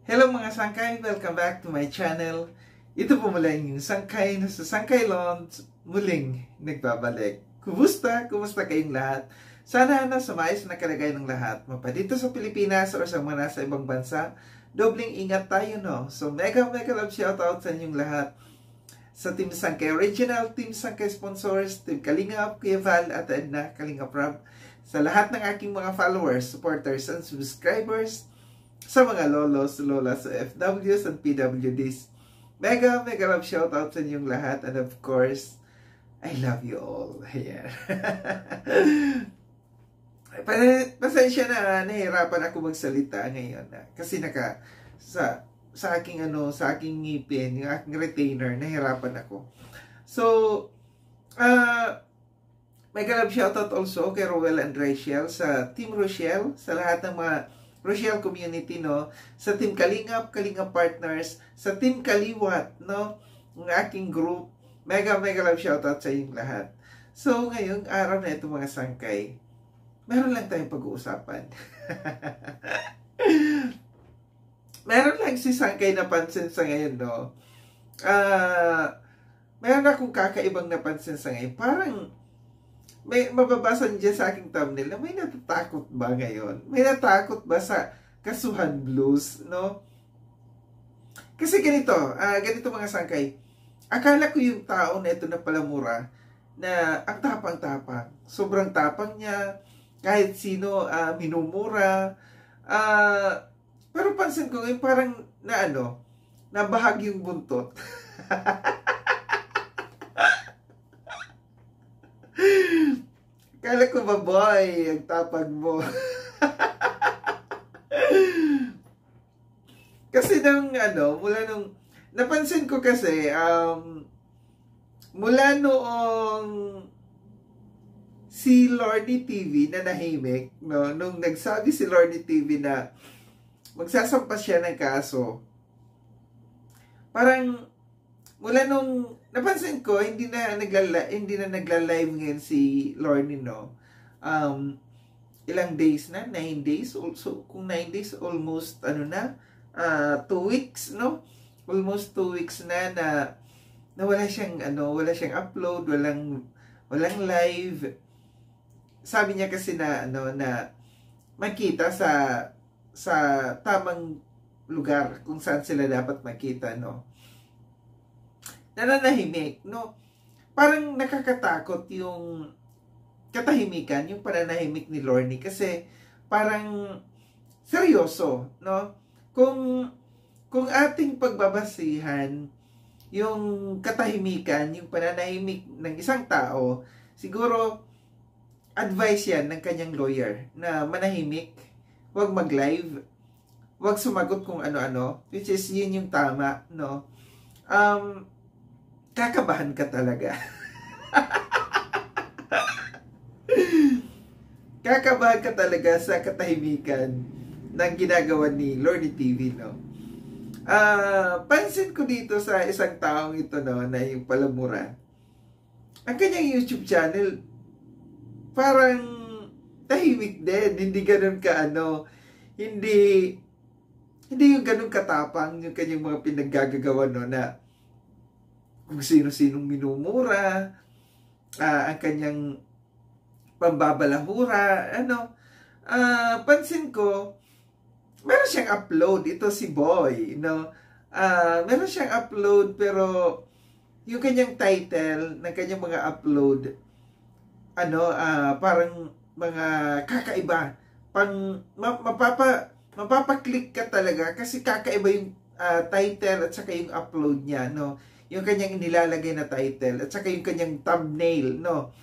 Hello mga sangkay! Welcome back to my channel. Ito po mula yung sangkay na sa Sangkay Lounge muling nagbabalik. Kumusta? Kumusta kayong lahat? Sana nasa maayos na kalagay ng lahat. Mapa dito sa Pilipinas o sa mga nasa ibang bansa, dobling ingat tayo, no? So mega love shoutout sa inyong lahat. Sa Team Sangkay Original, Team Sangkay Sponsors, Team Kalingap, Kuya Val at Edna Kalingap Rob. Sa lahat ng aking mga followers, supporters, and subscribers, sa mga lolos, lolas, FWs, and PWDs. Mega love shoutout sa inyong lahat. And of course, I love you all. Ayan. Pasensya na, nahirapan ako magsalita ngayon. Kasi sa aking ngipin, yung aking retainer, nahirapan ako. So, mega love shoutout also kay Roel and Rachel, sa Team Rochelle, sa lahat ng mga Rochelle community, no? Sa Team Kalingap, Kalingap Partners, sa Team Kaliwat, no? Ang aking group, mega love shoutout sa inyong lahat. So, ngayong araw na ito mga sangkay, meron lang tayong pag-uusapan. Meron lang si sangkay napansin sa ngayon, no? Meron akong kakaibang napansin sa ngayon. Parang, may mababasa niyo sa aking thumbnail na may natatakot ba ngayon? May natakot ba sa kasuhan blues, no? Kasi ganito mga sangkay. Akala ko yung tao na ito na palamura, na ang tapang-tapang. Sobrang tapang niya, kahit sino minumura. Pero pansin ko ngayon parang nabahag yung buntot. Kala ko ba, boy, ang tapag mo. Kasi napansin ko kasi, mula noong si Lordy TV na nahimik, no, nung nagsabi si Lordy TV na magsasampas siya ng kaso, parang mula nung napansin ko, hindi na nagla-live ngayon si Lorny, no? Ilang days na? 9 days? Also, kung 9 days, almost, 2 weeks, no? Almost 2 weeks na wala siyang, wala siyang upload, walang live. Sabi niya kasi na makita sa tamang lugar kung saan sila dapat makita, no? Nananahimik, no? Parang nakakatakot yung katahimikan, yung pananahimik ni Lorny, kasi parang seryoso, no? Kung ating pagbabasihan yung katahimikan, yung pananahimik ng isang tao, siguro advice yan ng kanyang lawyer na manahimik, huwag mag-live, huwag sumagot kung ano-ano, which is yun yung tama, no? Kakabahan ka talaga. Kakabahan ka talaga sa katahimikan ng ginagawa ni Lordy TV, no? Pansin ko dito sa isang taong ito, no, na yung palamura. Ang kanyang YouTube channel, parang tahimik din. Hindi ganun hindi yung ganun katapang yung kanyang mga pinaggagawa, no, na kung sino-sinong minumura, ang kanyang pambabalahura, pansin ko, meron siyang upload, ito si Boy, no? Meron siyang upload, pero yung kanyang title ng kanyang mga upload, parang mga kakaiba, mapapaklik ka talaga, kasi kakaiba yung title at saka yung upload niya, no? Yung kanyang inilalagay na title at saka yung kanyang thumbnail, no?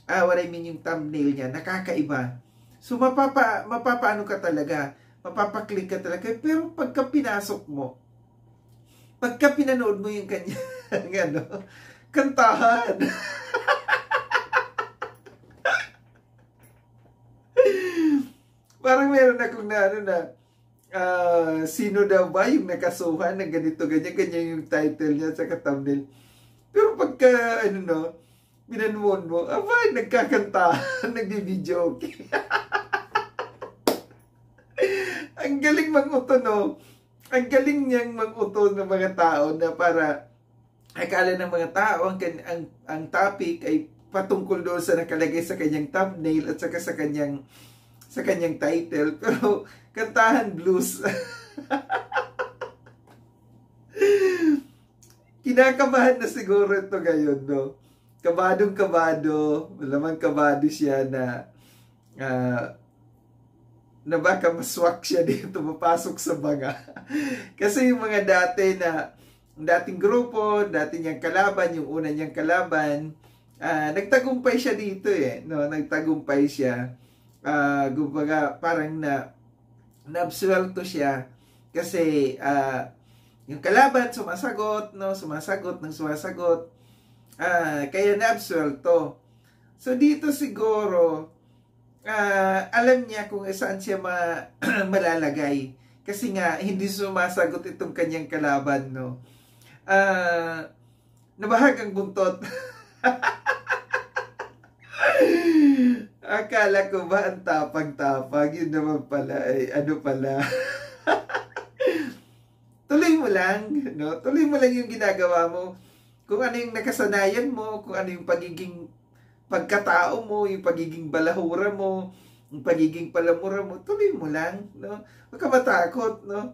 What I mean yung thumbnail niya, nakakaiba. So mapapaano ka talaga, mapapaklik ka talaga. Pero pagka pinasok mo, pagka pinanood mo yung kanyang kantahan, parang meron akong sino daw ba yung nakasuhan ng ganito, ganyan yung title niya sa thumbnail. Pero pagka, binanmon mo, nagkakanta, nagbi-video, okay. Ang galing manguto, no? ang galing niyang mag-utol ng mga tao na para akala ng mga tao ang topic ay patungkol doon sa nakalagay sa kanyang thumbnail at saka sa kanyang title, pero kantahan blues. Kinakabahan na siguro ito ngayon, no? Kabadong-kabado, malamang kabado siya na na baka maswak siya dito, mapasok sa banga. Kasi yung mga dating grupo, dati niyang kalaban, yung una niyang kalaban, nagtagumpay siya dito eh. No? Nagtagumpay siya. Kumbaga, parang naabsuelto siya. Kasi, yung kalaban, sumasagot, no? Sumasagot. Kaya naabsuelto. So, dito siguro, alam niya kung saan siya malalagay. Kasi nga, hindi sumasagot itong kanyang kalaban, no? Nabahag ang buntot. Akala ko ba ang tapang-tapang? Yun naman pala, ay ano pala. Tuloy mo lang, no? Tuloy mo lang yung ginagawa mo. Kung ano yung nakasanayan mo, kung ano yung pagiging pagkatao mo, yung pagiging balahura mo, yung pagiging palamura mo, tuloy mo lang, no? Huwag ka matakot, no?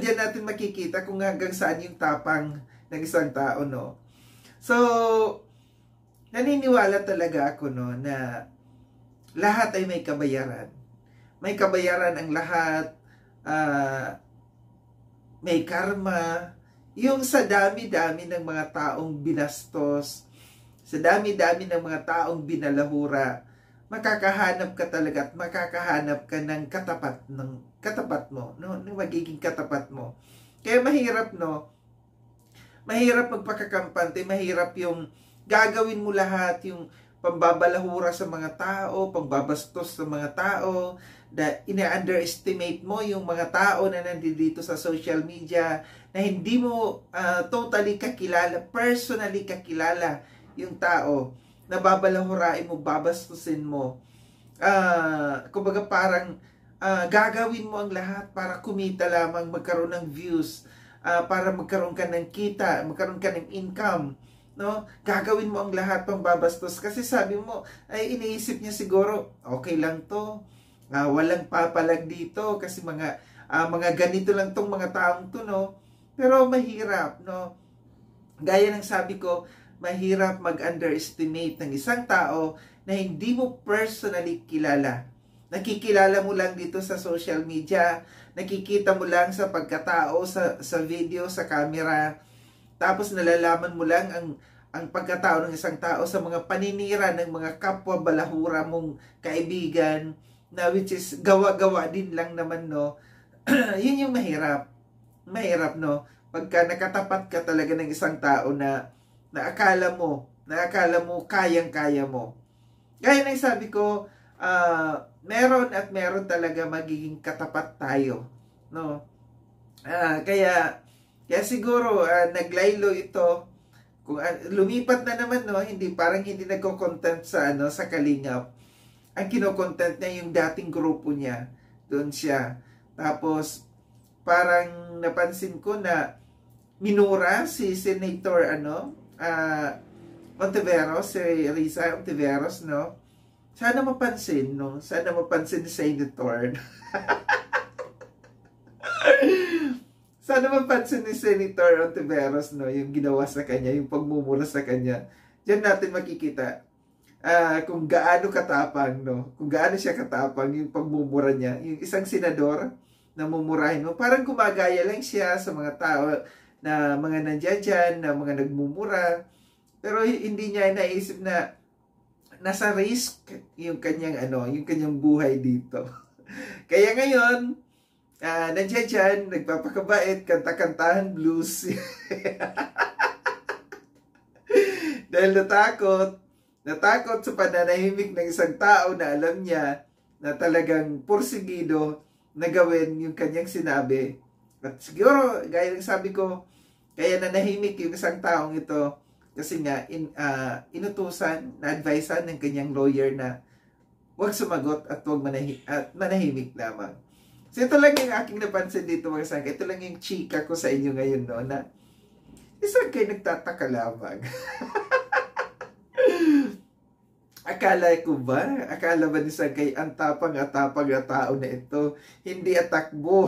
Diyan natin makikita kung hanggang saan yung tapang ng isang tao, no? So, naniniwala talaga ako, no, na lahat ay may kabayaran. May kabayaran ang lahat, may karma, yung sa dami-dami ng mga taong binastos, sa dami-dami ng mga taong binalahura, makakahanap ka talaga at makakahanap ka ng katapat mo, no? Ng magiging katapat mo. Kaya mahirap, no? Mahirap magpakakampante, mahirap yung gagawin mo lahat, yung pambabalahura sa mga tao, pambabastos sa mga tao, ina-underestimate mo yung mga tao na nandito sa social media, na hindi mo totally kakilala, personally kakilala yung tao, na babalahurain mo, babastusin mo. Kumbaga parang gagawin mo ang lahat para kumita lamang, magkaroon ng views, para magkaroon ka ng kita, magkaroon ka ng income, no? Gagawin mo ang lahat pang babastos kasi sabi mo, ay iniisip niya siguro, okay lang to, walang papalag dito kasi mga ganito lang tong mga taong to, no? Pero mahirap, no? Gaya ng sabi ko, mahirap mag-underestimate ng isang tao na hindi mo personally kilala. Nakikilala mo lang dito sa social media, nakikita mo lang sa pagkatao, sa video, sa camera, tapos nalalaman mo lang ang pagkatao ng isang tao sa mga paninira ng mga kapwa balahura mong kaibigan, na which is gawa-gawa din lang naman, no? Yun yung mahirap. Mahirap, no? Pagka nakatapat ka talaga ng isang tao na akala mo kayang-kaya mo. Gaya ng sabi ko, meron at meron talaga magiging katapat tayo, no? Kaya siguro naglaylo ito, kung lumipat na naman, no, hindi nagko-content sa Kalingap. Ang kino-content niya yung dating grupo niya, doon siya. Tapos parang napansin ko na minura si Senator Ontiveros, si Risa Ontiveros, no? Sana mapansin, no? Sana mapansin ni Senator. Sana mapansin ni Senator Ontiveros, no? Yung ginawa sa kanya, yung pagmumura sa kanya. Diyan natin makikita kung gaano katapang, no? Kung gaano siya katapang yung pagmumura niya. Yung isang senador na mumurahin mo, parang gumagaya lang siya sa mga tao na mga nandiyan dyan, na mga nagmumura. Pero hindi niya naisip na nasa risk yung kanyang buhay dito. Kaya ngayon, nandiyan dyan, nagpapakabait, kanta-kantahan blues. Dahil natakot sa pananahimik ng isang tao na alam niya na talagang porsigido na gawin yung kanyang sinabi. At siguro, gaya ng sabi ko, kaya nanahimik yung isang taong ito kasi nga inutusan, na-advisean ng kanyang lawyer na huwag sumagot at huwag manahimik lamang. So ito lang yung aking napansin dito mga sangkay. Ito lang yung chika ko sa inyo ngayon, no, na isang kayo nagtataka lamang. Akala ba ni Sangkay ang tapang at tapang na tao na ito? Hindi atakbo.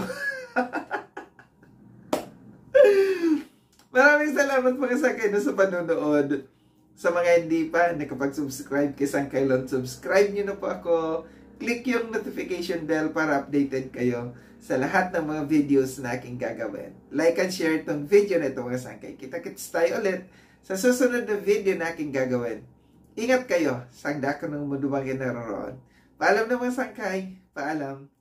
Maraming salamat mga Sangkay sa panonood. Sa mga hindi pa nakapag-subscribe kay Sangkay Lon, subscribe nyo na po ako. Click yung notification bell para updated kayo sa lahat ng mga videos na aking gagawin. Like and share itong video na ito mga Sangkay. Kita-kits tayo ulit sa susunod na video na aking gagawin. Ingat kayo, sangda ko ng mundo mga naroon. Paalam na mga Sangkay. Paalam.